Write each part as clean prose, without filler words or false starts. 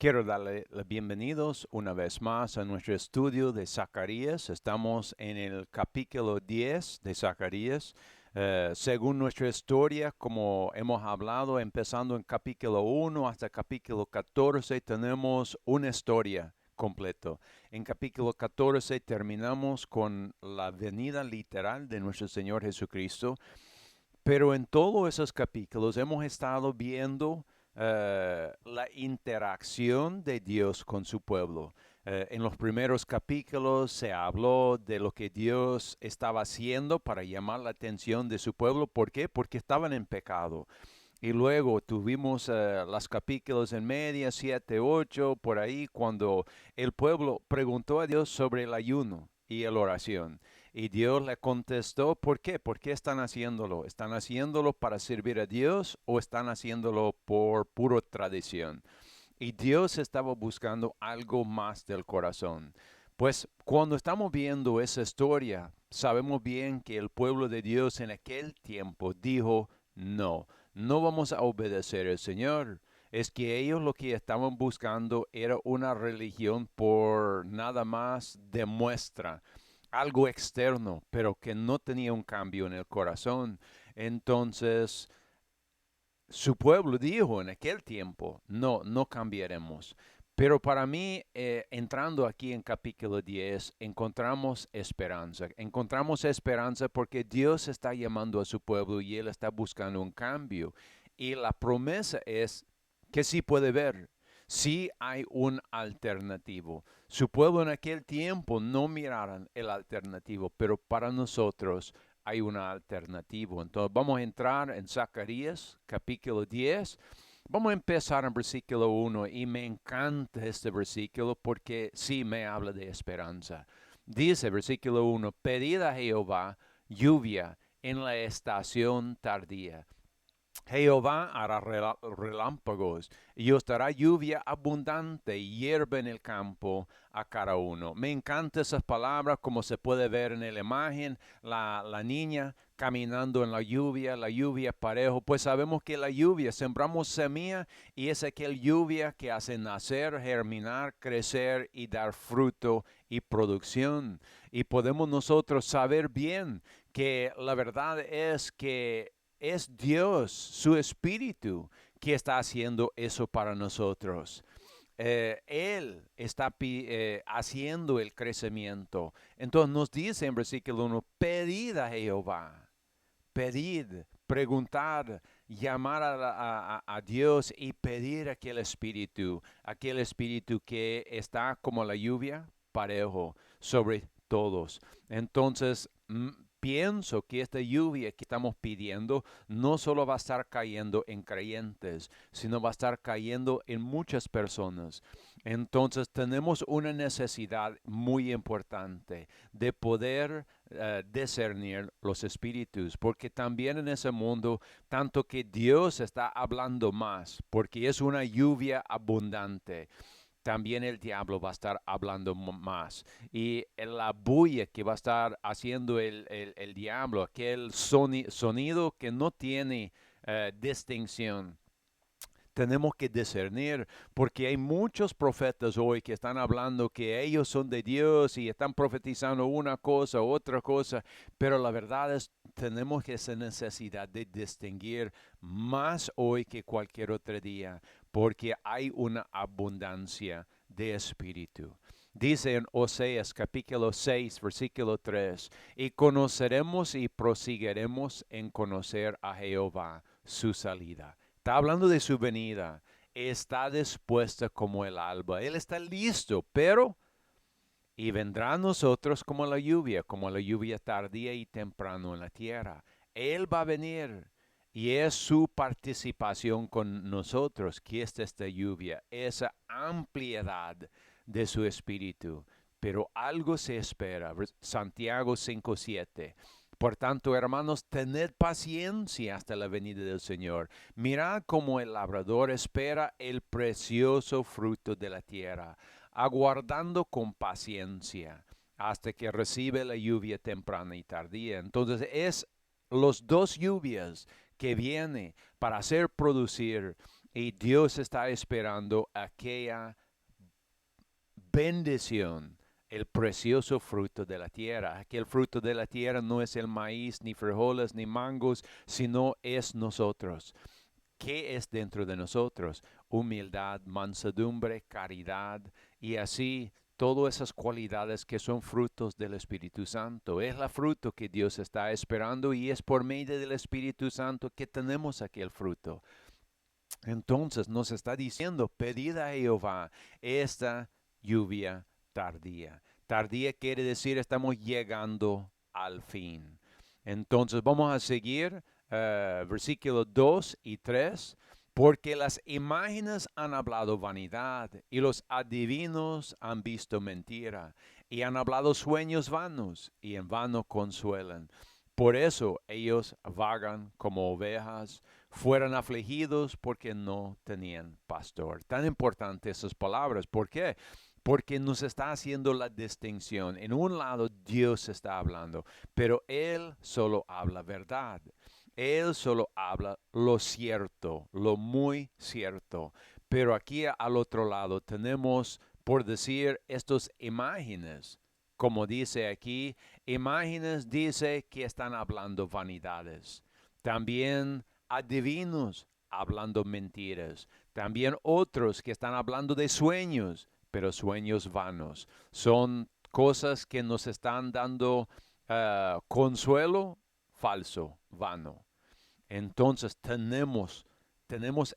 Quiero darle los bienvenidos una vez más a nuestro estudio de Zacarías. Estamos en el capítulo 10 de Zacarías. Según nuestra historia, como hemos hablado, empezando en capítulo 1 hasta capítulo 14, tenemos una historia completa. En capítulo 14 terminamos con la venida literal de nuestro Señor Jesucristo. Pero en todos esos capítulos hemos estado viendo la interacción de Dios con su pueblo. En los primeros capítulos se habló de lo que Dios estaba haciendo para llamar la atención de su pueblo. ¿Por qué? Porque estaban en pecado. Y luego tuvimos los capítulos en media, 7, 8, por ahí, cuando el pueblo preguntó a Dios sobre el ayuno y la oración. Y Dios le contestó, ¿por qué? ¿Por qué están haciéndolo? ¿Están haciéndolo para servir a Dios o están haciéndolo por pura tradición? Y Dios estaba buscando algo más del corazón. Pues cuando estamos viendo esa historia, sabemos bien que el pueblo de Dios en aquel tiempo dijo, no vamos a obedecer al Señor. Es que ellos lo que estaban buscando era una religión por nada más demuestra algo externo, pero que no tenía un cambio en el corazón. Entonces, su pueblo dijo en aquel tiempo, no cambiaremos. Pero para mí, entrando aquí en capítulo 10, encontramos esperanza. Encontramos esperanza porque Dios está llamando a su pueblo y Él está buscando un cambio. Y la promesa es que sí puede ver, sí hay un alternativo. Su pueblo en aquel tiempo no miraron el alternativo, pero para nosotros hay una alternativa. Entonces vamos a entrar en Zacarías capítulo 10. Vamos a empezar en versículo 1 y me encanta este versículo porque sí me habla de esperanza. Dice versículo 1, pedid a Jehová lluvia en la estación tardía. Jehová hará relámpagos y os dará lluvia abundante y hierba en el campo a cada uno. Me encantan esas palabras, como se puede ver en la imagen, la niña caminando en la lluvia parejo. Pues sabemos que la lluvia, sembramos semilla y es aquella lluvia que hace nacer, germinar, crecer y dar fruto y producción. Y podemos nosotros saber bien que la verdad es que es Dios, su Espíritu, que está haciendo eso para nosotros. Él está haciendo el crecimiento. Entonces nos dice en versículo 1, pedid a Jehová, pedid, preguntar, llamar a Dios y pedir aquel espíritu que está como la lluvia parejo sobre todos. Entonces, pienso que esta lluvia que estamos pidiendo no solo va a estar cayendo en creyentes, sino va a estar cayendo en muchas personas. Entonces tenemos una necesidad muy importante de poder discernir los espíritus, porque también en ese mundo, tanto que Dios está hablando más, porque es una lluvia abundante, también el diablo va a estar hablando más. Y la bulla que va a estar haciendo el diablo, aquel sonido que no tiene distinción, tenemos que discernir, porque hay muchos profetas hoy que están hablando que ellos son de Dios y están profetizando una cosa, otra cosa, pero la verdad es, tenemos esa necesidad de distinguir más hoy que cualquier otro día, porque hay una abundancia de espíritu. Dice en Oseas capítulo 6, versículo 3, y conoceremos y prosiguiremos en conocer a Jehová su salida. Está hablando de su venida. Está dispuesta como el alba. Él está listo, pero y vendrá a nosotros como la lluvia tardía y temprano en la tierra. Él va a venir y es su participación con nosotros que es esta lluvia, esa ampliedad de su espíritu. Pero algo se espera. Santiago 5:7. Por tanto, hermanos, tened paciencia hasta la venida del Señor. Mirad cómo el labrador espera el precioso fruto de la tierra, aguardando con paciencia hasta que recibe la lluvia temprana y tardía. Entonces es los dos lluvias que viene para hacer producir Y Dios está esperando aquella bendición, el precioso fruto de la tierra. Aquel fruto de la tierra no es el maíz, ni frijoles, ni mangos, sino es nosotros. ¿Qué es dentro de nosotros? Humildad, mansedumbre, caridad y así todas esas cualidades que son frutos del Espíritu Santo. Es la fruto que Dios está esperando y es por medio del Espíritu Santo que tenemos aquel fruto. Entonces nos está diciendo, pedid a Jehová esta lluvia tardía. Tardía quiere decir estamos llegando al fin. Entonces vamos a seguir versículos 2 y 3. Porque las imágenes han hablado vanidad y los adivinos han visto mentira y han hablado sueños vanos y en vano consuelan. Por eso ellos vagan como ovejas, fueron afligidos porque no tenían pastor. Tan importantes esas palabras. ¿Por qué? Porque nos está haciendo la distinción. En un lado Dios está hablando, pero Él solo habla verdad. Él solo habla lo cierto, lo muy cierto. Pero aquí al otro lado tenemos, por decir, estas imágenes. Como dice aquí, imágenes dice que están hablando vanidades. También adivinos hablando mentiras. También otros que están hablando de sueños, pero sueños vanos. Son cosas que nos están dando consuelo falso, vano. Entonces tenemos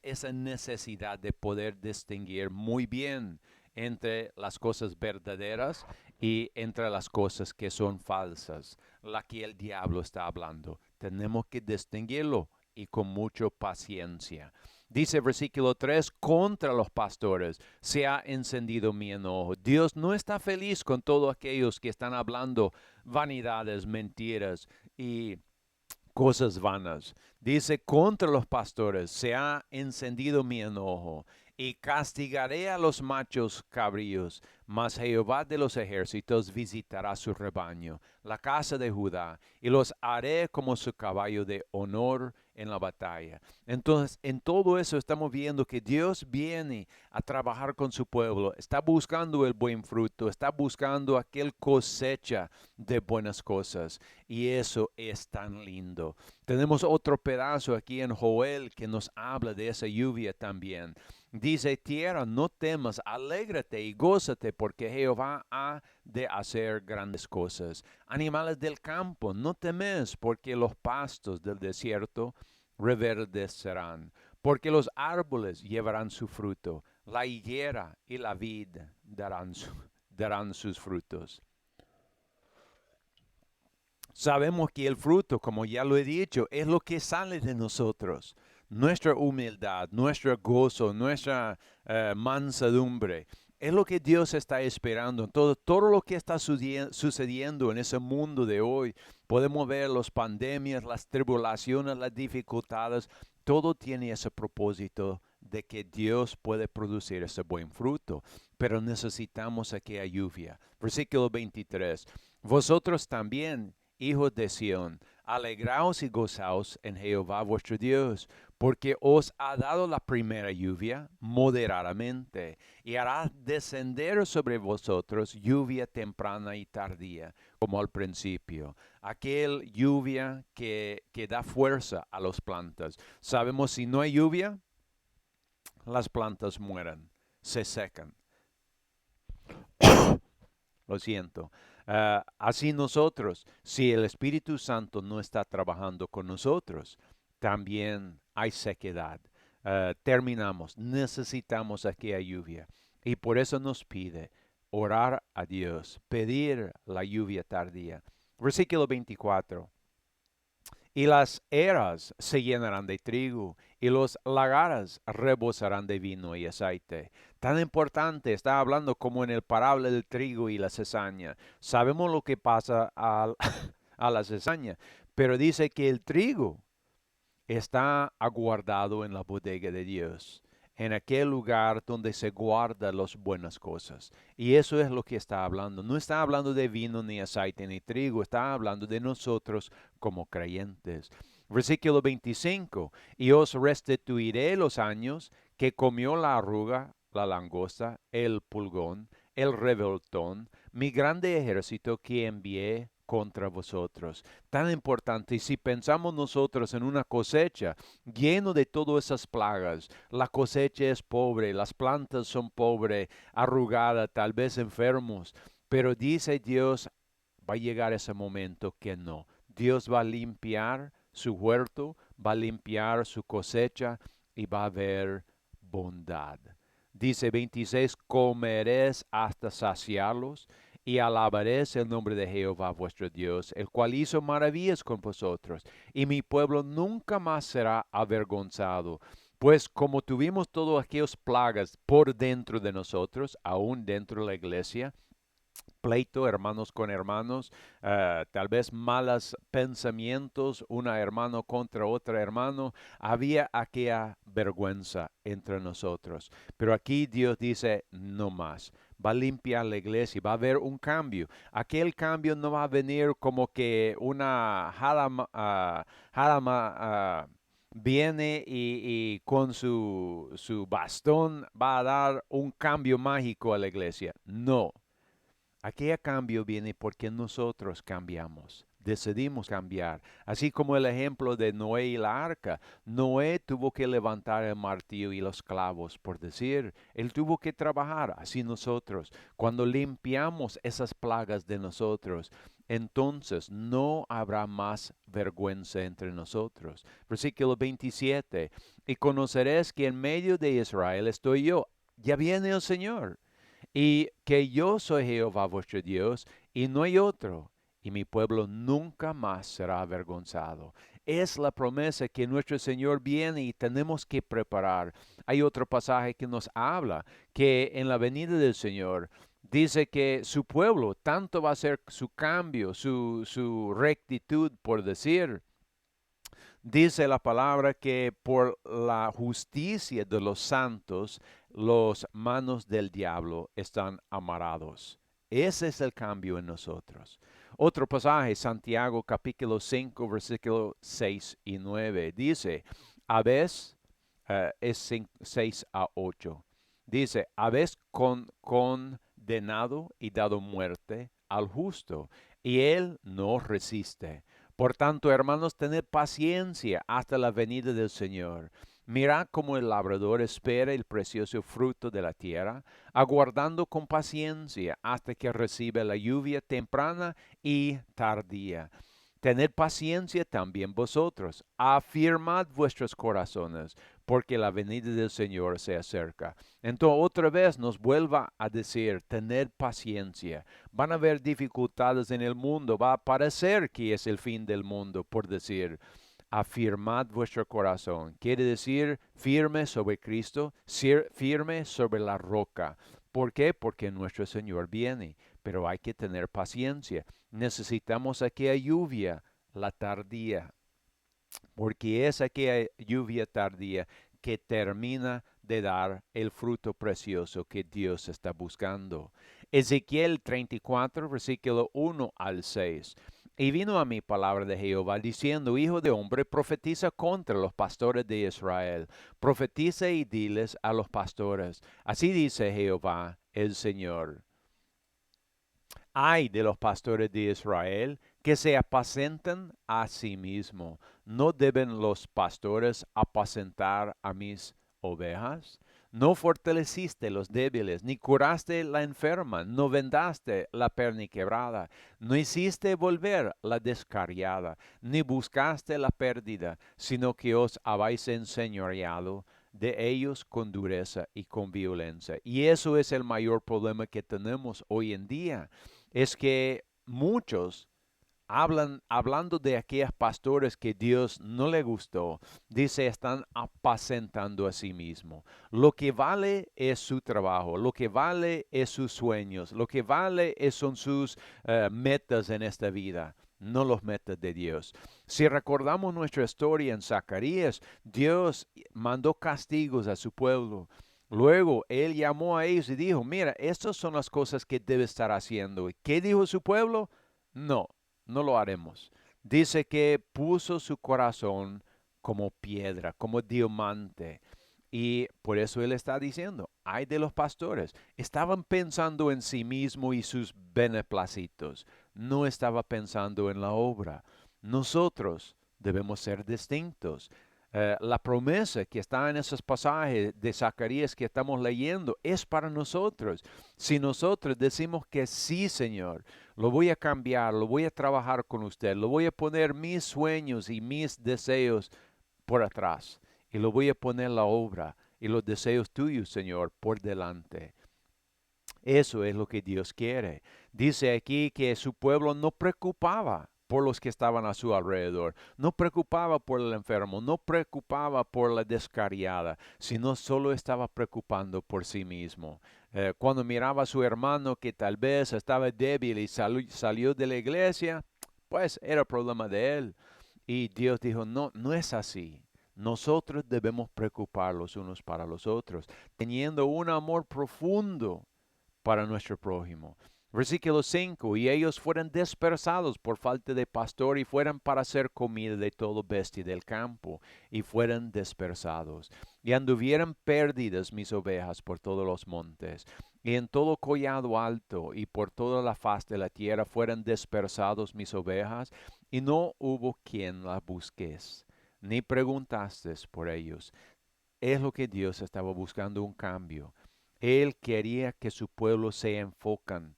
esa necesidad de poder distinguir muy bien entre las cosas verdaderas y entre las cosas que son falsas, la que el diablo está hablando. Tenemos que distinguirlo y con mucha paciencia. Dice versículo 3, contra los pastores se ha encendido mi enojo. Dios no está feliz con todos aquellos que están hablando vanidades, mentiras y cosas vanas. Dice, contra los pastores se ha encendido mi enojo y castigaré a los machos cabríos, mas Jehová de los ejércitos visitará su rebaño, la casa de Judá, y los haré como su caballo de honor en la batalla. Entonces, en todo eso estamos viendo que Dios viene a trabajar con su pueblo, está buscando el buen fruto, está buscando aquel cosecha de buenas cosas, y eso es tan lindo. Tenemos otro pedazo aquí en Joel que nos habla de esa lluvia también. Dice, tierra, no temas, alégrate y gózate, porque Jehová ha de hacer grandes cosas. Animales del campo, no temes, porque los pastos del desierto reverdecerán, porque los árboles llevarán su fruto, la higuera y la vid darán sus frutos. Sabemos que el fruto, como ya lo he dicho, es lo que sale de nosotros. Nuestra humildad, nuestro gozo, nuestra mansedumbre. Es lo que Dios está esperando. Todo lo que está sucediendo en ese mundo de hoy, podemos ver las pandemias, las tribulaciones, las dificultades. Todo tiene ese propósito de que Dios puede producir ese buen fruto. Pero necesitamos aquella lluvia. Versículo 23. Vosotros también, hijos de Sión, alegraos y gozaos en Jehová vuestro Dios, porque os ha dado la primera lluvia moderadamente, y hará descender sobre vosotros lluvia temprana y tardía, como al principio. Aquel lluvia que da fuerza a las plantas. Sabemos si no hay lluvia, las plantas mueren, se secan. Lo siento. Así nosotros, si el Espíritu Santo no está trabajando con nosotros, también hay sequedad. Terminamos, necesitamos aquella lluvia. Y por eso nos pide orar a Dios, pedir la lluvia tardía. Versículo 24. Y las eras se llenarán de trigo, y los lagares rebosarán de vino y aceite. Tan importante, está hablando como en el parábola del trigo y la cizaña. Sabemos lo que pasa a la cizaña, pero dice que el trigo está aguardado en la bodega de Dios, en aquel lugar donde se guardan las buenas cosas. Y eso es lo que está hablando. No está hablando de vino, ni aceite, ni trigo. Está hablando de nosotros como creyentes. Versículo 25. Y os restituiré los años que comió la arruga, la langosta, el pulgón, el revoltón, mi grande ejército que envié contra vosotros. Tan importante. Y si pensamos nosotros en una cosecha lleno de todas esas plagas, la cosecha es pobre, las plantas son pobres, arrugadas, tal vez enfermos, pero dice Dios, va a llegar ese momento que no. Dios va a limpiar su huerto, va a limpiar su cosecha y va a haber bondad. Dice 26, comeréis hasta saciarlos y alabaréis el nombre de Jehová vuestro Dios, el cual hizo maravillas con vosotros, y mi pueblo nunca más será avergonzado. Pues como tuvimos todas aquellas plagas por dentro de nosotros, aún dentro de la iglesia, pleito, hermanos con hermanos, tal vez malos pensamientos, una hermano contra otro hermano, había aquella vergüenza entre nosotros. Pero aquí Dios dice, no más. Va a limpiar la iglesia, va a haber un cambio. Aquel cambio no va a venir como que una jalama, viene y con su bastón va a dar un cambio mágico a la iglesia. No, aquel cambio viene porque nosotros cambiamos, decidimos cambiar. Así como el ejemplo de Noé y la arca. Noé tuvo que levantar el martillo y los clavos, por decir, él tuvo que trabajar. Así nosotros, cuando limpiamos esas plagas de nosotros, entonces no habrá más vergüenza entre nosotros. Versículo 27, y conoceréis que en medio de Israel estoy yo. Ya viene el Señor y que yo soy Jehová vuestro Dios, y no hay otro, y mi pueblo nunca más será avergonzado. Es la promesa que nuestro Señor viene y tenemos que preparar. Hay otro pasaje que nos habla que en la venida del Señor dice que su pueblo, tanto va a ser su cambio, su rectitud, por decir, dice la palabra que por la justicia de los santos, los manos del diablo están amarrados. Ese es el cambio en nosotros. Otro pasaje, Santiago capítulo 5, versículos 6 y 9, dice, habéis, es 6 a 8, dice, habéis condenado y dado muerte al justo, y él no resiste. Por tanto, hermanos, tened paciencia hasta la venida del Señor. Mirad cómo el labrador espera el precioso fruto de la tierra, aguardando con paciencia hasta que reciba la lluvia temprana y tardía. Tened paciencia también vosotros, afirmad vuestros corazones, porque la venida del Señor se acerca. Entonces otra vez nos vuelva a decir, tened paciencia. Van a haber dificultades en el mundo, va a parecer que es el fin del mundo, por decir, afirmad vuestro corazón. Quiere decir firme sobre Cristo, firme sobre la roca. ¿Por qué? Porque nuestro Señor viene, pero hay que tener paciencia. Necesitamos aquella lluvia, la tardía, porque es aquella lluvia tardía que termina de dar el fruto precioso que Dios está buscando. Ezequiel 34, versículo 1 al 6. Y vino a mí palabra de Jehová diciendo, hijo de hombre, profetiza contra los pastores de Israel. Profetiza y diles a los pastores. Así dice Jehová el Señor. Ay de los pastores de Israel que se apacentan a sí mismos. ¿No deben los pastores apacentar a mis ovejas? No fortaleciste los débiles, ni curaste la enferma, no vendaste la perniquebrada, no hiciste volver la descarriada, ni buscaste la pérdida, sino que os habéis enseñoreado de ellos con dureza y con violencia. Y eso es el mayor problema que tenemos hoy en día, es que muchos hablando de aquellos pastores que Dios no le gustó, dice, están apacentando a sí mismo. Lo que vale es su trabajo, lo que vale es sus sueños, lo que vale son sus metas en esta vida, no los metas de Dios. Si recordamos nuestra historia en Zacarías, Dios mandó castigos a su pueblo. Luego él llamó a ellos y dijo, mira, estas son las cosas que debe estar haciendo. ¿Y qué dijo su pueblo? No, no lo haremos. Dice que puso su corazón como piedra, como diamante. Y por eso él está diciendo, ay de los pastores, estaban pensando en sí mismo y sus beneplácitos, no estaba pensando en la obra. Nosotros debemos ser distintos. La promesa que está en esos pasajes de Zacarías que estamos leyendo es para nosotros. Si nosotros decimos que sí, Señor, lo voy a cambiar, lo voy a trabajar con usted, lo voy a poner mis sueños y mis deseos por atrás y lo voy a poner la obra y los deseos tuyos, Señor, por delante. Eso es lo que Dios quiere. Dice aquí que su pueblo no preocupaba por los que estaban a su alrededor, no preocupaba por el enfermo, no preocupaba por la descariada, sino solo estaba preocupando por sí mismo. Cuando miraba a su hermano que tal vez estaba débil y salió de la iglesia, pues era problema de él. Y Dios dijo, no, no es así. Nosotros debemos preocupar los unos para los otros, teniendo un amor profundo para nuestro prójimo. Versículo 5, y ellos fueron dispersados por falta de pastor y fueron para hacer comida de todo bestia del campo, y fueron dispersados. Y anduvieron perdidas mis ovejas por todos los montes, y en todo collado alto y por toda la faz de la tierra fueron dispersados mis ovejas, y no hubo quien las busques, ni preguntaste por ellos. Es lo que Dios estaba buscando un cambio. Él quería que su pueblo se enfocan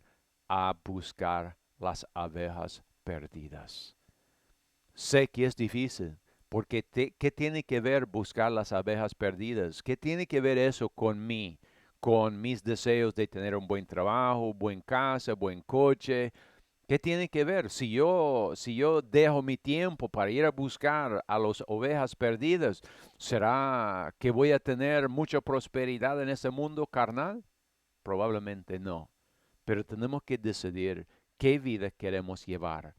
a buscar las abejas perdidas. Sé que es difícil, porque ¿qué tiene que ver buscar las abejas perdidas? ¿Qué tiene que ver eso con mí? Con mis deseos de tener un buen trabajo, buen casa, buen coche. ¿Qué tiene que ver? Si yo dejo mi tiempo para ir a buscar a las ovejas perdidas, ¿será que voy a tener mucha prosperidad en este mundo carnal? Probablemente no. Pero tenemos que decidir qué vida queremos llevar.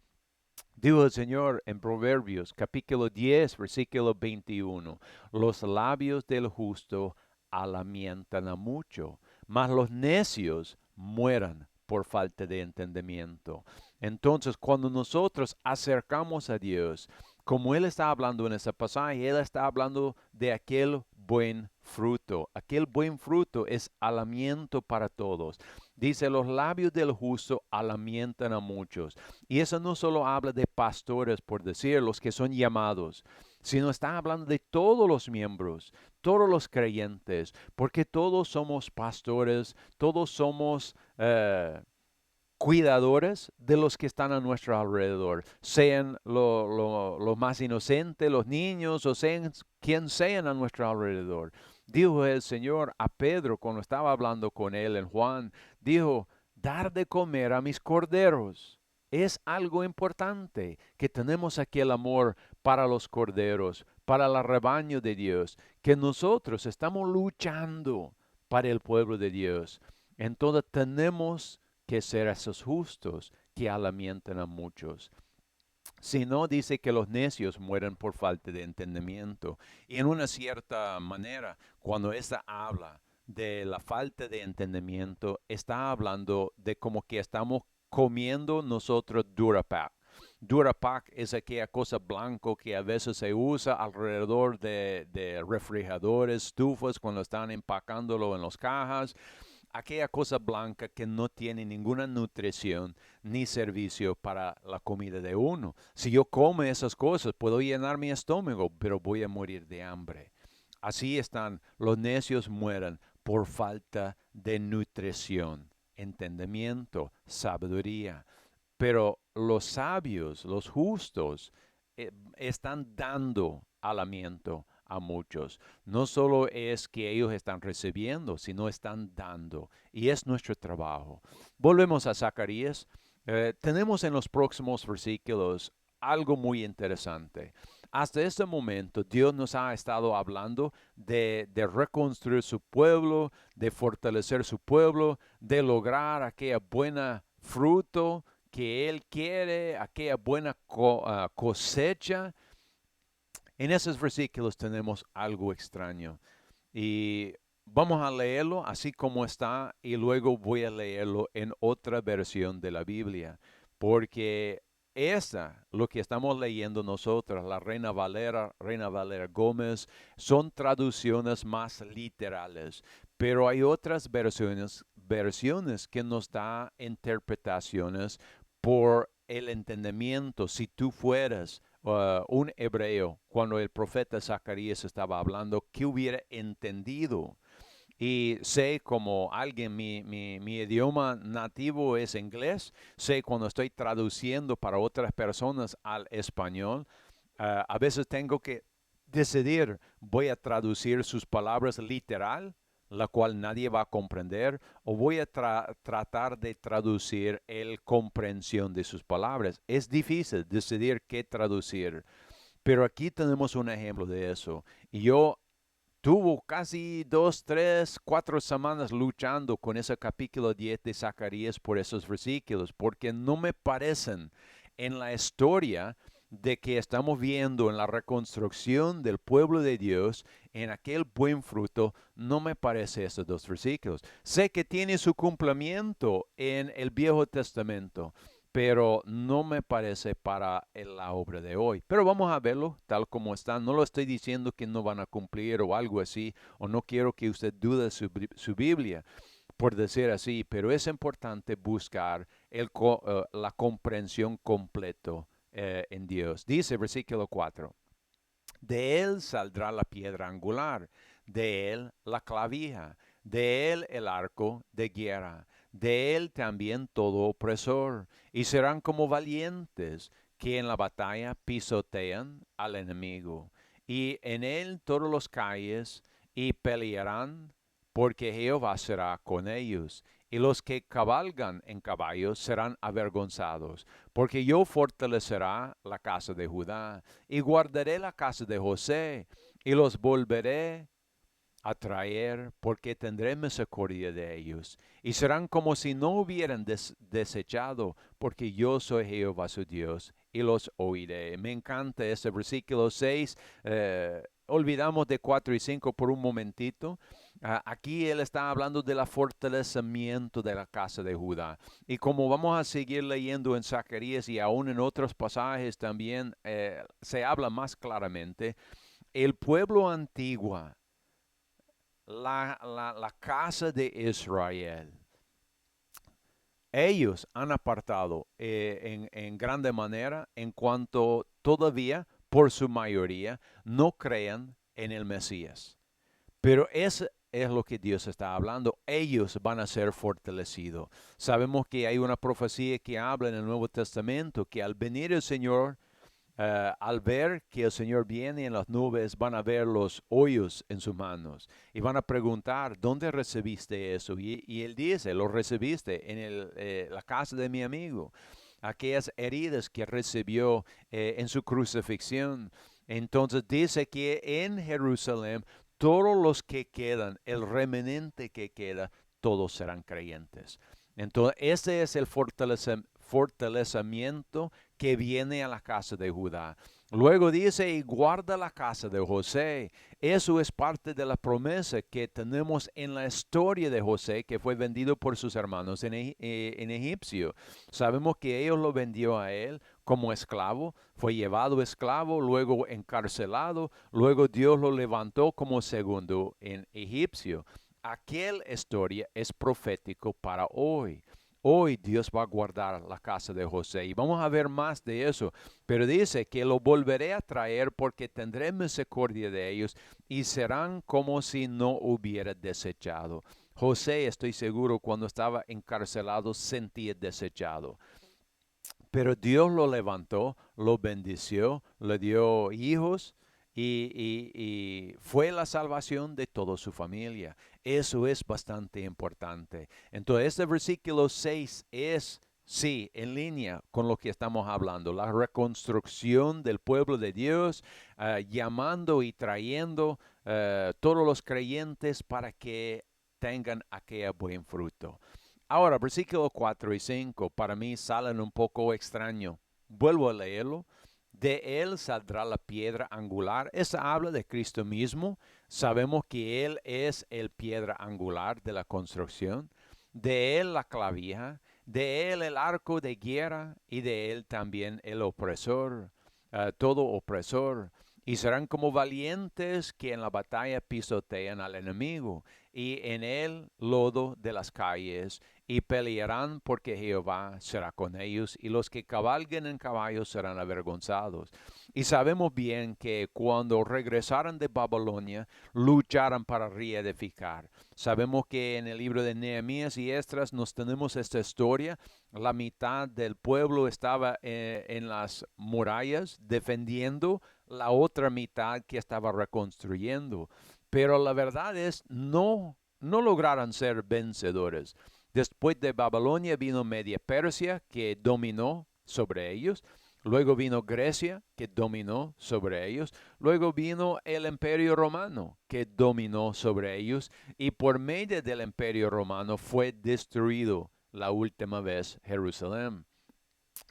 Dijo el Señor en Proverbios capítulo 10, versículo 21, los labios del justo alamientan a mucho, mas los necios mueran por falta de entendimiento. Entonces, cuando nosotros acercamos a Dios, como Él está hablando en ese pasaje, Él está hablando de aquel buen fruto. Aquel buen fruto es alamiento para todos. Dice, los labios del justo alamientan a muchos. Y eso no solo habla de pastores, por decir, los que son llamados, sino está hablando de todos los miembros, todos los creyentes, porque todos somos pastores, todos somos cuidadores de los que están a nuestro alrededor, sean lo más inocentes, los niños, o sean quien sean a nuestro alrededor. Dijo el Señor a Pedro cuando estaba hablando con él en Juan, dijo, dar de comer a mis corderos. Es algo importante que tenemos aquí el amor para los corderos, para el rebaño de Dios, que nosotros estamos luchando para el pueblo de Dios. Entonces tenemos que ser esos justos que alamientan a muchos. Si no, dice que los necios mueren por falta de entendimiento. Y en una cierta manera, cuando esta habla de la falta de entendimiento, está hablando de como que estamos comiendo nosotros Durapack. Durapack es aquella cosa blanco que a veces se usa alrededor de refrigeradores, estufas, cuando están empacándolo en las cajas, aquella cosa blanca que no tiene ninguna nutrición ni servicio para la comida de uno. Si yo como esas cosas, puedo llenar mi estómago, pero voy a morir de hambre. Así están, los necios mueren por falta de nutrición, entendimiento, sabiduría. Pero los sabios, los justos, están dando alamiento a muchos. No solo es que ellos están recibiendo, sino están dando. Y es nuestro trabajo. Volvemos a Zacarías. Tenemos en los próximos versículos algo muy interesante. Hasta este momento Dios nos ha estado hablando de reconstruir su pueblo, de fortalecer su pueblo, de lograr aquella buena fruto que Él quiere, aquella buena cosecha. En esos versículos tenemos algo extraño y vamos a leerlo así como está y luego voy a leerlo en otra versión de la Biblia porque esta, lo que estamos leyendo nosotros, la Reina Valera Gómez, son traducciones más literales, pero hay otras versiones que nos da interpretaciones por el entendimiento. Si tú fueras un hebreo, cuando el profeta Zacarías estaba hablando, ¿qué hubiera entendido? Y sé como alguien, mi idioma nativo es inglés, sé cuando estoy traduciendo para otras personas al español, a veces tengo que decidir, voy a traducir sus palabras literal, la cual nadie va a comprender, o voy a tratar de traducir el comprensión de sus palabras. Es difícil decidir qué traducir, pero aquí tenemos un ejemplo de eso. Y yo tuvo casi 2, 3, 4 semanas luchando con ese capítulo 10 de Zacarías por esos versículos, porque no me parecen en la historia de que estamos viendo en la reconstrucción del pueblo de Dios, en aquel buen fruto, no me parece esos dos versículos. Sé que tiene su cumplimiento en el Viejo Testamento, pero no me parece para la obra de hoy. Pero vamos a verlo tal como está. No lo estoy diciendo que no van a cumplir o algo así, o no quiero que usted dude su Biblia, por decir así, pero es importante buscar la comprensión completo en Dios. Dice versículo 4. De él saldrá la piedra angular, de él la clavija, de él el arco de guerra, de él también todo opresor, y serán como valientes que en la batalla pisotean al enemigo. Y en él todos los calles y pelearán, porque Jehová será con ellos. Y los que cabalgan en caballos serán avergonzados, porque yo fortalecerá la casa de Judá y guardaré la casa de José y los volveré a traer porque tendré misericordia de ellos y serán como si no hubieran desechado porque yo soy Jehová su Dios y los oiré. Me encanta ese versículo 6. Olvidamos de 4 y 5 por un momentito. Aquí él está hablando del fortalecimiento de la casa de Judá. Y como vamos a seguir leyendo en Zacarías y aún en otros pasajes también se habla más claramente, el pueblo antiguo, la casa de Israel, ellos han apartado en grande manera en cuanto todavía, por su mayoría, no crean en el Mesías. Pero eso es lo que Dios está hablando. Ellos van a ser fortalecidos. Sabemos que hay una profecía que habla en el Nuevo Testamento que al venir el Señor, al ver que el Señor viene en las nubes, van a ver los hoyos en sus manos y van a preguntar, ¿dónde recibiste eso? Y él dice, lo recibiste en la casa de mi amigo. Aquellas heridas que recibió en su crucifixión. Entonces dice que en Jerusalén todos los que quedan, el remanente que queda, todos serán creyentes. Entonces, ese es el fortalecimiento que viene a la casa de Judá. Luego dice, y guarda la casa de José. Eso es parte de la promesa que tenemos en la historia de José, que fue vendido por sus hermanos en Egipcio. Sabemos que ellos lo vendió a él como esclavo, fue llevado esclavo, luego encarcelado, luego Dios lo levantó como segundo en Egipcio. Aquella historia es profético para hoy. Hoy Dios va a guardar la casa de José y vamos a ver más de eso. Pero dice que lo volveré a traer porque tendré misericordia de ellos y serán como si no hubiera desechado. José, estoy seguro, cuando estaba encarcelado sentía desechado. Pero Dios lo levantó, lo bendició, le dio hijos y fue la salvación de toda su familia. Eso es bastante importante. Entonces, este versículo 6 es, sí, en línea con lo que estamos hablando, la reconstrucción del pueblo de Dios, llamando y trayendo todos los creyentes para que tengan aquel buen fruto. Ahora, versículos 4 y 5 para mí salen un poco extraño. Vuelvo a leerlo. De él saldrá la piedra angular. Esa habla de Cristo mismo. Sabemos que él es el piedra angular de la construcción. De él la clavija. De él el arco de guerra y de él también el opresor, todo opresor. Y serán como valientes que en la batalla pisotean al enemigo, y en el lodo de las calles, y pelearán porque Jehová será con ellos, y los que cabalguen en caballos serán avergonzados. Y sabemos bien que cuando regresaran de Babilonia, lucharan para reedificar. Sabemos que en el libro de Nehemías y Esdras nos tenemos esta historia. La mitad del pueblo estaba en las murallas defendiendo, la otra mitad que estaba reconstruyendo. Pero la verdad es, no lograron ser vencedores. Después de Babilonia vino Media Persia, que dominó sobre ellos. Luego vino Grecia, que dominó sobre ellos. Luego vino el Imperio Romano, que dominó sobre ellos. Y por medio del Imperio Romano fue destruido la última vez Jerusalén.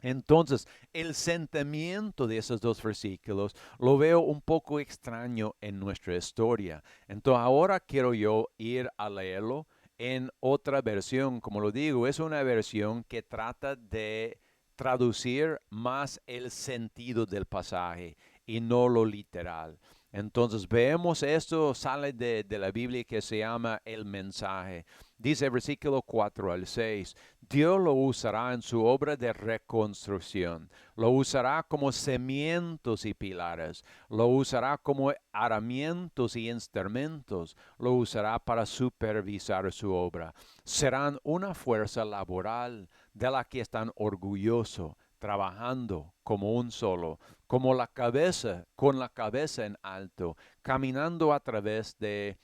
Entonces, el sentimiento de esos dos versículos lo veo un poco extraño en nuestra historia. Entonces, ahora quiero yo ir a leerlo en otra versión. Como lo digo, es una versión que trata de traducir más el sentido del pasaje y no lo literal. Entonces, vemos esto, sale de la Biblia que se llama el mensaje. Dice versículo 4 al 6. Dios lo usará en su obra de reconstrucción, lo usará como cimientos y pilares, lo usará como herramientas y instrumentos, lo usará para supervisar su obra. Serán una fuerza laboral de la que están orgullosos, trabajando como un solo, como la cabeza, con la cabeza en alto, caminando a través de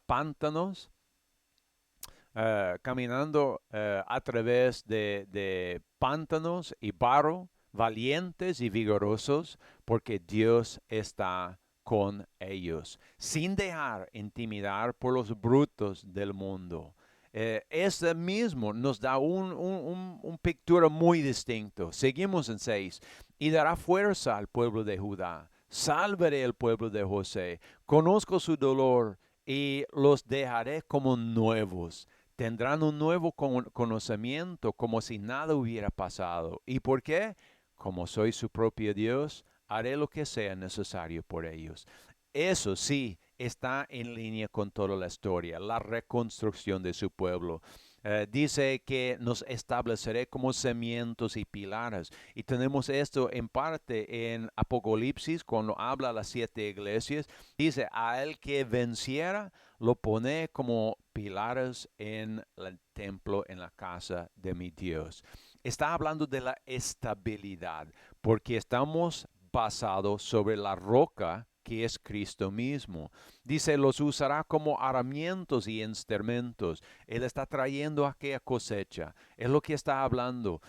pantanos, caminando a través de pantanos y barro, valientes y vigorosos, porque Dios está con ellos, sin dejar intimidar por los brutos del mundo. Ese mismo nos da un pictura muy distinto. Seguimos en 6. Y dará fuerza al pueblo de Judá. Salvaré el pueblo de José. Conozco su dolor y los dejaré como nuevos. Tendrán un nuevo conocimiento como si nada hubiera pasado. ¿Y por qué? Como soy su propio Dios, haré lo que sea necesario por ellos. Eso sí está en línea con toda la historia, la reconstrucción de su pueblo. Dice que nos estableceré como cimientos y pilares. Y tenemos esto en parte en Apocalipsis, cuando habla a las 7 iglesias. Dice, a el que venciera, lo pone como pilares en el templo, en la casa de mi Dios. Está hablando de la estabilidad, porque estamos basados sobre la roca que es Cristo mismo. Dice, los usará como herramientas y instrumentos. Él está trayendo aquella cosecha. Es lo que está hablando.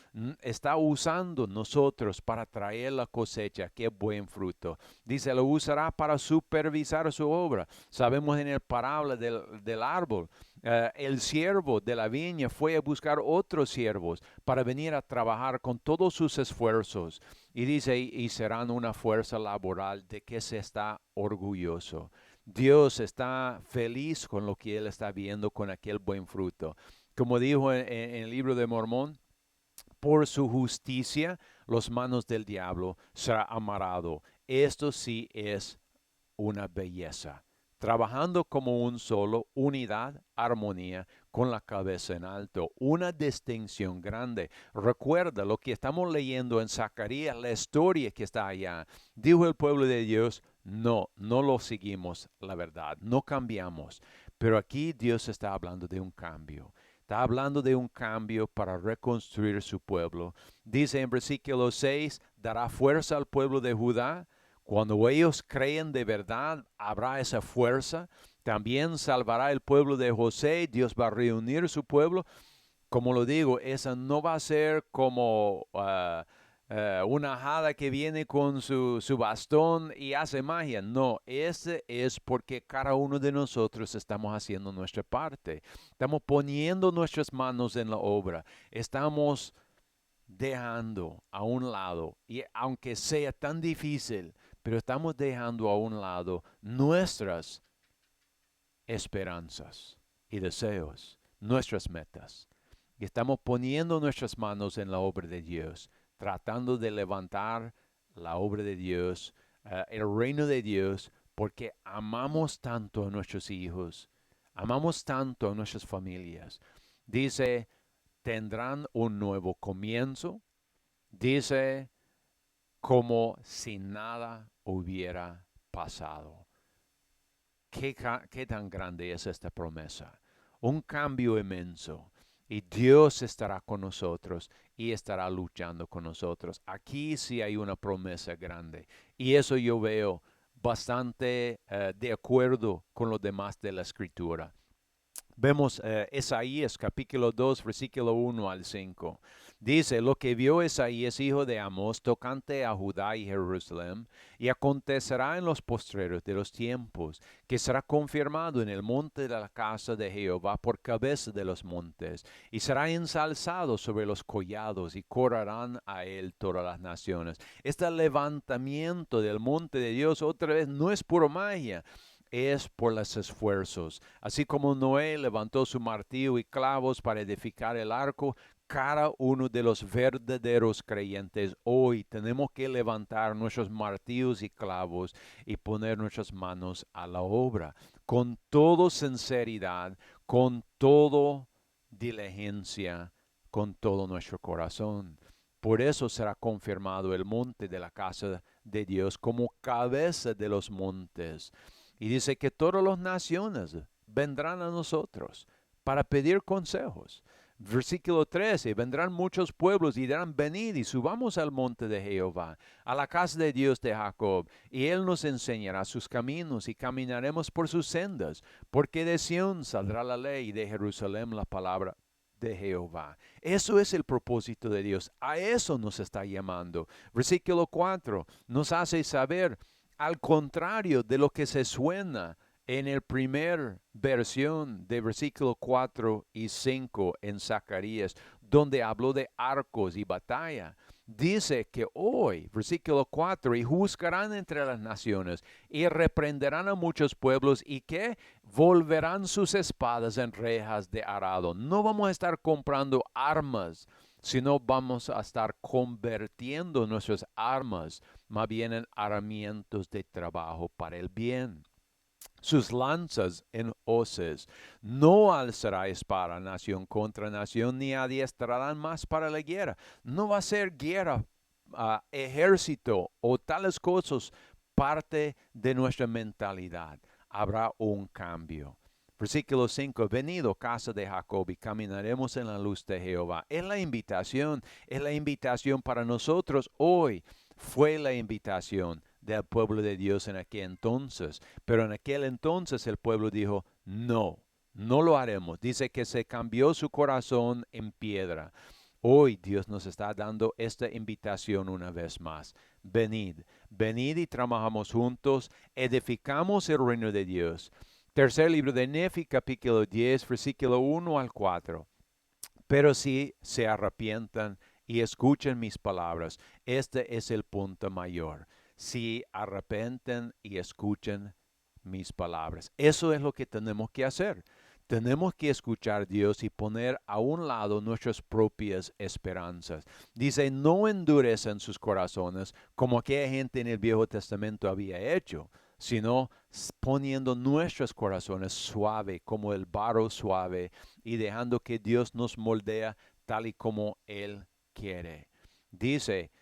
Está usando nosotros para traer la cosecha. Qué buen fruto. Dice, lo usará para supervisar su obra. Sabemos en el parábola del árbol. El siervo de la viña fue a buscar otros siervos para venir a trabajar con todos sus esfuerzos. Y dice, y serán una fuerza laboral de que se está orgulloso. Dios está feliz con lo que él está viendo con aquel buen fruto. Como dijo en el libro de Mormón, por su justicia los manos del diablo será amarrado. Esto sí es una belleza. Trabajando como un solo, unidad, armonía, con la cabeza en alto, una distinción grande. Recuerda lo que estamos leyendo en Zacarías, la historia que está allá. Dijo el pueblo de Dios, no lo seguimos, la verdad, no cambiamos. Pero aquí Dios está hablando de un cambio. Está hablando de un cambio para reconstruir su pueblo. Dice en versículo 6, dará fuerza al pueblo de Judá. Cuando ellos creen de verdad, habrá esa fuerza. También salvará el pueblo de José. Dios va a reunir su pueblo. Como lo digo, esa no va a ser como una hada que viene con su bastón y hace magia. No, ese es porque cada uno de nosotros estamos haciendo nuestra parte. Estamos poniendo nuestras manos en la obra. Estamos dejando a un lado, y aunque sea tan difícil, pero estamos dejando a un lado nuestras esperanzas y deseos, nuestras metas. y estamos poniendo nuestras manos en la obra de Dios, tratando de levantar la obra de Dios, el reino de Dios, porque amamos tanto a nuestros hijos, amamos tanto a nuestras familias. Dice, tendrán un nuevo comienzo. Dice, como si nada hubiera pasado. ¿Qué tan grande es esta promesa? Un cambio inmenso. Y Dios estará con nosotros y estará luchando con nosotros. Aquí sí hay una promesa grande. Y eso yo veo bastante de acuerdo con lo demás de la Escritura. Vemos Isaías capítulo 2, versículo 1 al 5. Dice, lo que vio Isaías, hijo de Amós, tocante a Judá y Jerusalén, y acontecerá en los postreros de los tiempos, que será confirmado en el monte de la casa de Jehová por cabeza de los montes, y será ensalzado sobre los collados, y correrán a él todas las naciones. Este levantamiento del monte de Dios, otra vez, no es pura magia, es por los esfuerzos. Así como Noé levantó su martillo y clavos para edificar el arco, cada uno de los verdaderos creyentes hoy tenemos que levantar nuestros martillos y clavos y poner nuestras manos a la obra con toda sinceridad, con toda diligencia, con todo nuestro corazón. Por eso será confirmado el monte de la casa de Dios como cabeza de los montes. Y dice que todas las naciones vendrán a nosotros para pedir consejos. Versículo 13, vendrán muchos pueblos y dirán, venid y subamos al monte de Jehová, a la casa de Dios de Jacob, y él nos enseñará sus caminos y caminaremos por sus sendas, porque de Sión saldrá la ley y de Jerusalén la palabra de Jehová. Eso es el propósito de Dios, a eso nos está llamando. Versículo 4 nos hace saber, al contrario de lo que se suena en el primer versión de versículo 4 y 5 en Zacarías, donde habló de arcos y batalla. Dice que hoy, versículo 4, y juzgarán entre las naciones y reprenderán a muchos pueblos y que volverán sus espadas en rejas de arado. No vamos a estar comprando armas, sino vamos a estar convirtiendo nuestras armas más bien en herramientas de trabajo para el bien. Sus lanzas en hoces. No alzará espada nación contra nación, ni adiestrarán más para la guerra. No va a ser guerra, ejército o tales cosas parte de nuestra mentalidad. Habrá un cambio. Versículo 5, venido casa de Jacob y caminaremos en la luz de Jehová. Es la invitación para nosotros hoy. Fue la invitación del pueblo de Dios en aquel entonces. Pero en aquel entonces el pueblo dijo, no, no lo haremos. Dice que se cambió su corazón en piedra. Hoy Dios nos está dando esta invitación una vez más. Venid, venid y trabajamos juntos, edificamos el reino de Dios. Tercer libro de Nefi, capítulo 10, versículo 1 al 4. Pero si se arrepientan y escuchen mis palabras, este es el punto mayor. Si arrepienten y escuchen mis palabras. Eso es lo que tenemos que hacer. Tenemos que escuchar a Dios y poner a un lado nuestras propias esperanzas. Dice, no endurezcan sus corazones como aquella gente en el Viejo Testamento había hecho, sino poniendo nuestros corazones suave como el barro suave y dejando que Dios nos moldea tal y como Él quiere. Dice,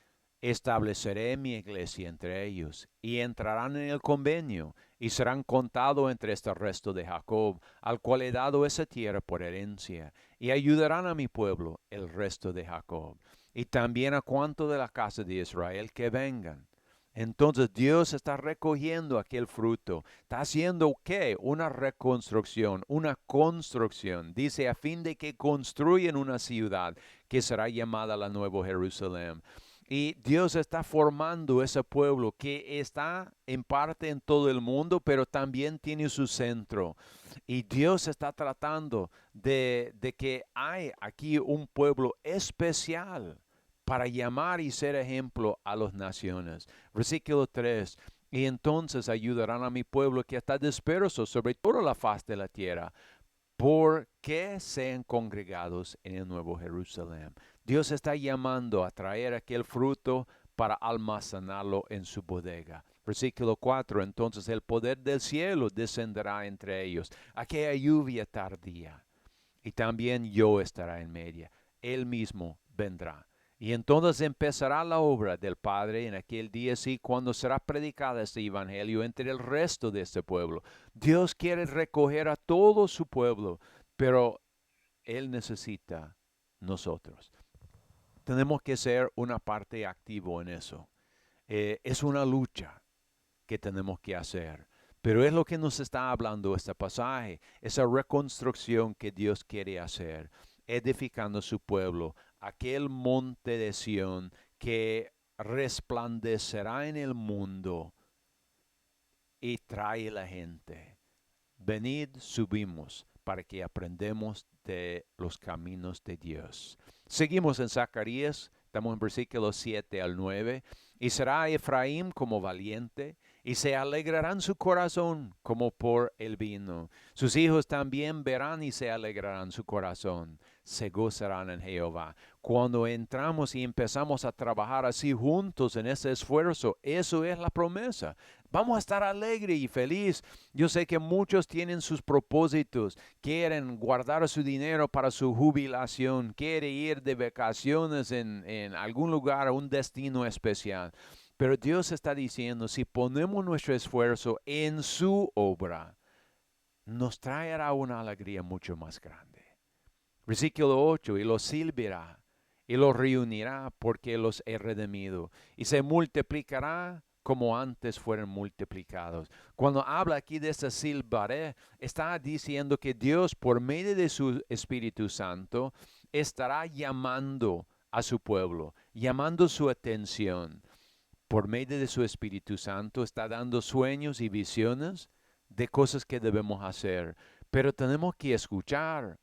estableceré mi iglesia entre ellos, y entrarán en el convenio, y serán contados entre este resto de Jacob, al cual he dado esa tierra por herencia, y ayudarán a mi pueblo, el resto de Jacob, y también a cuanto de la casa de Israel que vengan. Entonces Dios está recogiendo aquel fruto. Está haciendo ¿qué? Una reconstrucción, una construcción. Dice a fin de que construyan una ciudad que será llamada la Nueva Jerusalén. Y Dios está formando ese pueblo que está en parte en todo el mundo, pero también tiene su centro. Y Dios está tratando de que hay aquí un pueblo especial para llamar y ser ejemplo a las naciones. Versículo 3. Y entonces ayudarán a mi pueblo que está disperso sobre toda la faz de la tierra, por que sean congregados en el Nuevo Jerusalén. Dios está llamando a traer aquel fruto para almacenarlo en su bodega. Versículo 4, entonces el poder del cielo descenderá entre ellos, aquella lluvia tardía, y también yo estaré en medio. Él mismo vendrá. Y entonces empezará la obra del Padre en aquel día, sí, cuando será predicado este evangelio entre el resto de este pueblo. Dios quiere recoger a todo su pueblo, pero Él necesita nosotros. Tenemos que ser una parte activa en eso. Es una lucha que tenemos que hacer. Pero es lo que nos está hablando este pasaje, esa reconstrucción que Dios quiere hacer, edificando su pueblo, aquel monte de Sión que resplandecerá en el mundo y trae la gente. Venid, subimos para que aprendamos de los caminos de Dios. Seguimos en Zacarías, estamos en versículos 7 al 9. Y será Efraín como valiente, y se alegrarán su corazón como por el vino. Sus hijos también verán y se alegrarán su corazón. Se gozarán en Jehová. Cuando entramos y empezamos a trabajar así juntos en ese esfuerzo, eso es la promesa. Vamos a estar alegre y feliz. Yo sé que muchos tienen sus propósitos, quieren guardar su dinero para su jubilación, quieren ir de vacaciones en algún lugar, a un destino especial. Pero Dios está diciendo, si ponemos nuestro esfuerzo en su obra, nos traerá una alegría mucho más grande. Versículo 8, y los silbará y los reunirá porque los he redimido, y se multiplicará como antes fueron multiplicados. Cuando habla aquí de este silbaré, está diciendo que Dios, por medio de su Espíritu Santo, estará llamando a su pueblo, llamando su atención. Por medio de su Espíritu Santo está dando sueños y visiones de cosas que debemos hacer. Pero tenemos que escuchar.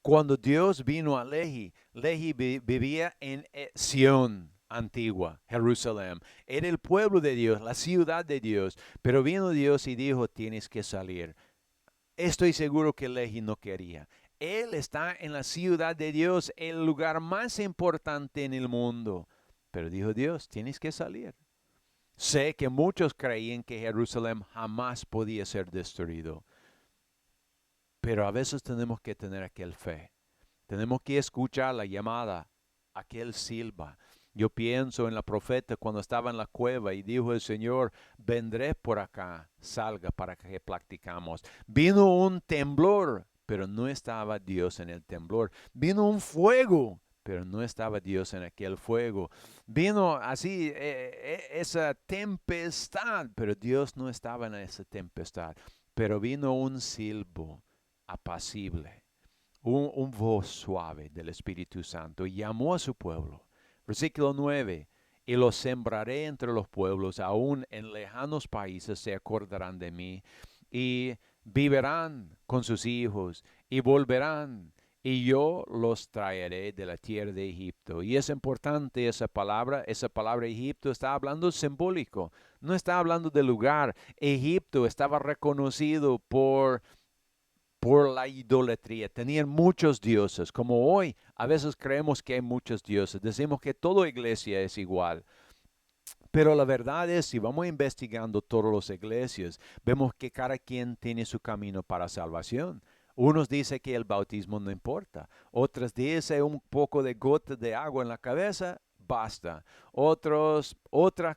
Cuando Dios vino a Lehi, Lehi vivía en Sión antigua, Jerusalén. Era el pueblo de Dios, la ciudad de Dios. Pero vino Dios y dijo, tienes que salir. Estoy seguro que Lehi no quería. Él está en la ciudad de Dios, el lugar más importante en el mundo. Pero dijo Dios, tienes que salir. Sé que muchos creían que Jerusalén jamás podía ser destruido. Pero a veces tenemos que tener aquel fe. Tenemos que escuchar la llamada, aquel silba. Yo pienso en la profeta cuando estaba en la cueva y dijo el Señor, vendré por acá, salga para que practicamos. Vino un temblor, pero no estaba Dios en el temblor. Vino un fuego, pero no estaba Dios en aquel fuego. Vino así esa tempestad, pero Dios no estaba en esa tempestad. Pero vino un silbo apacible, un voz suave del Espíritu Santo, y llamó a su pueblo. Versículo 9, y los sembraré entre los pueblos, aún en lejanos países se acordarán de mí, y vivirán con sus hijos, y volverán, y yo los traeré de la tierra de Egipto. Y es importante esa palabra Egipto está hablando simbólico, no está hablando del lugar. Egipto estaba reconocido por la idolatría. Tenían muchos dioses, como hoy a veces creemos que hay muchos dioses. Decimos que toda iglesia es igual. Pero la verdad es, si vamos investigando todas las iglesias, vemos que cada quien tiene su camino para salvación. Unos dicen que el bautismo no importa. Otros dicen un poco de gota de agua en la cabeza, basta. Otro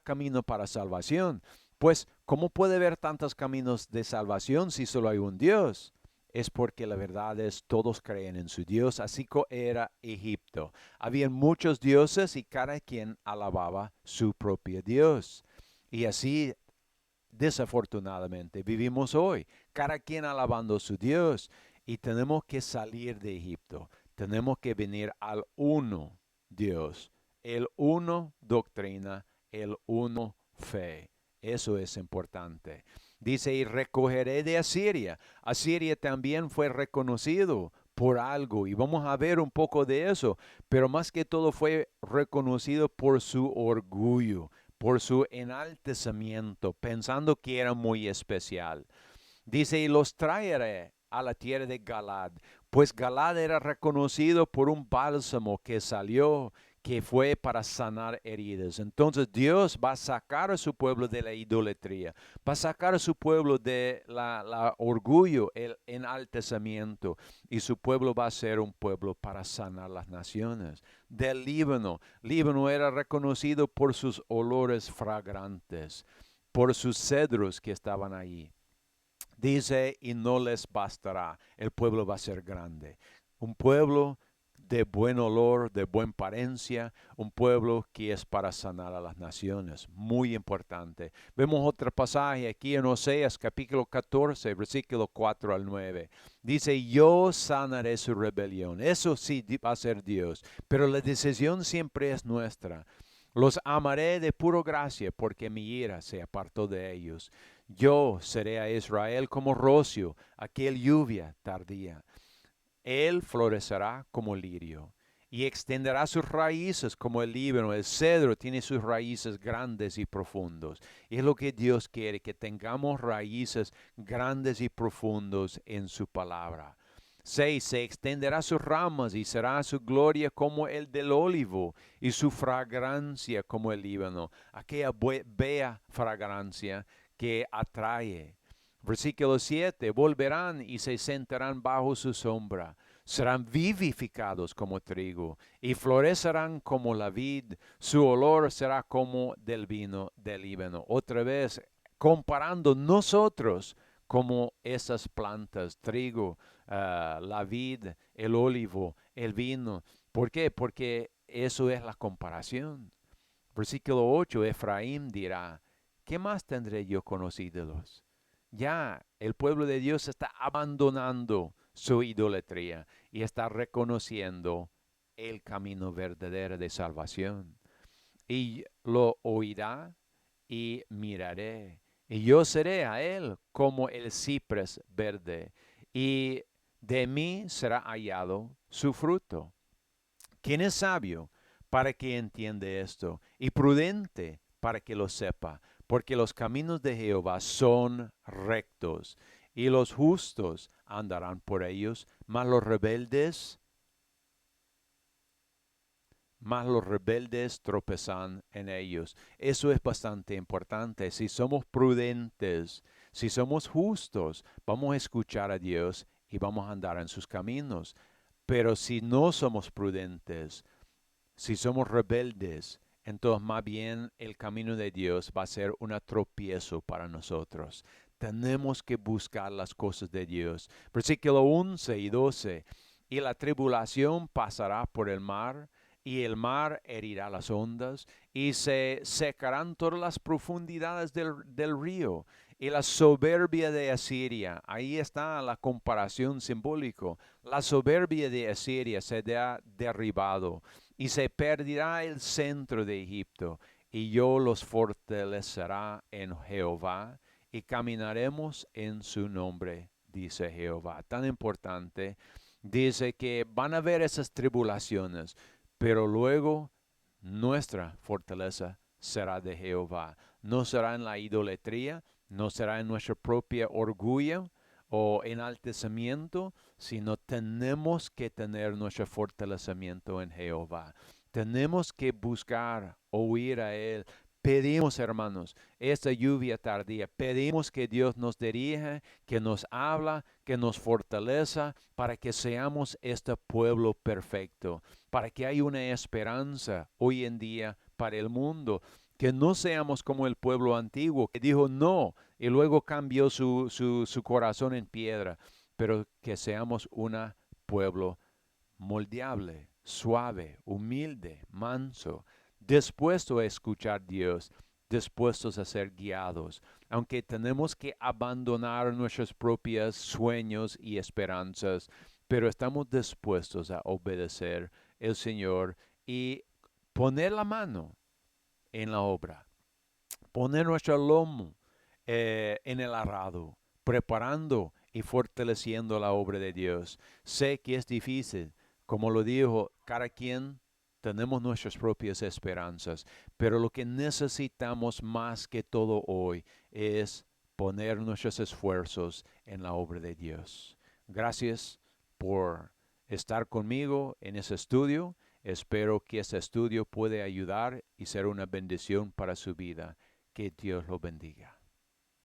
camino para salvación. Pues, ¿cómo puede haber tantos caminos de salvación si solo hay un Dios? Es porque la verdad es, todos creen en su Dios, así como era Egipto. Habían muchos dioses y cada quien alababa su propio Dios. Y así, desafortunadamente, vivimos hoy, cada quien alabando su Dios. Y tenemos que salir de Egipto. Tenemos que venir al uno Dios, el uno doctrina, el uno fe. Eso es importante. Dice, y recogeré de Asiria. Asiria también fue reconocido por algo, y vamos a ver un poco de eso, pero más que todo fue reconocido por su orgullo, por su enaltecimiento, pensando que era muy especial. Dice, y los traeré a la tierra de Galad, pues Galad era reconocido por un bálsamo que salió, que fue para sanar heridas. Entonces Dios va a sacar a su pueblo de la idolatría, va a sacar a su pueblo de la orgullo, el enaltecimiento, y su pueblo va a ser un pueblo para sanar las naciones. Del Líbano, Líbano era reconocido por sus olores fragrantes, por sus cedros que estaban ahí. Dice, y no les bastará, el pueblo va a ser grande. Un pueblo de buen olor, de buena parencia, un pueblo que es para sanar a las naciones. Muy importante. Vemos otro pasaje aquí en Oseas capítulo 14, versículo 4 al 9. Dice, yo sanaré su rebelión. Eso sí va a ser Dios, pero la decisión siempre es nuestra. Los amaré de pura gracia, porque mi ira se apartó de ellos. Yo seré a Israel como rocio, aquel lluvia tardía. Él florecerá como lirio y extenderá sus raíces como el Líbano. El cedro tiene sus raíces grandes y profundos. Y es lo que Dios quiere, que tengamos raíces grandes y profundos en su palabra. 6. Se extenderá sus ramas y será su gloria como el del olivo y su fragancia como el Líbano. Aquella bella fragancia que atrae. Versículo 7, volverán y se sentarán bajo su sombra. Serán vivificados como trigo y florecerán como la vid. Su olor será como del vino del Líbano. Otra vez, comparando nosotros como esas plantas, trigo, la vid, el olivo, el vino. ¿Por qué? Porque eso es la comparación. Versículo 8, Efraín dirá, ¿qué más tendré yo con los ídolos? Ya el pueblo de Dios está abandonando su idolatría y está reconociendo el camino verdadero de salvación. Y lo oirá y miraré. Y yo seré a él como el ciprés verde. Y de mí será hallado su fruto. ¿Quién es sabio para que entiende esto? Y prudente para que lo sepa. Porque los caminos de Jehová son rectos, y los justos andarán por ellos, mas los rebeldes tropezan en ellos. Eso es bastante importante. Si somos prudentes, si somos justos, vamos a escuchar a Dios y vamos a andar en sus caminos. Pero si no somos prudentes, si somos rebeldes, entonces más bien el camino de Dios va a ser un tropiezo para nosotros. Tenemos que buscar las cosas de Dios. Versículo 11 y 12. Y la tribulación pasará por el mar, y el mar herirá las ondas, y se secarán todas las profundidades del río. Y la soberbia de Asiria, ahí está la comparación simbólica. La soberbia de Asiria será derribado y se perderá el centro de Egipto, y yo los fortalecerá en Jehová, y caminaremos en su nombre, dice Jehová. Tan importante, dice que van a haber esas tribulaciones, pero luego nuestra fortaleza será de Jehová. No será en la idolatría, no será en nuestra propia orgullo o enaltecimiento, sino tenemos que tener nuestro fortalecimiento en Jehová. Tenemos que buscar, oír a Él. Pedimos, hermanos, esta lluvia tardía. Pedimos que Dios nos dirija, que nos habla, que nos fortaleza para que seamos este pueblo perfecto, para que haya una esperanza hoy en día para el mundo. Que no seamos como el pueblo antiguo que dijo no y luego cambió su corazón en piedra, pero que seamos un pueblo moldeable, suave, humilde, manso, dispuesto a escuchar a Dios, dispuestos a ser guiados, aunque tenemos que abandonar nuestros propios sueños y esperanzas, pero estamos dispuestos a obedecer al Señor y poner la mano en la obra, poner nuestro lomo en el arado, preparando y fortaleciendo la obra de Dios. Sé que es difícil, como lo dijo, cada quien tenemos nuestras propias esperanzas, pero lo que necesitamos más que todo hoy es poner nuestros esfuerzos en la obra de Dios. Gracias por estar conmigo en ese estudio. Espero que ese estudio pueda ayudar y ser una bendición para su vida. Que Dios lo bendiga.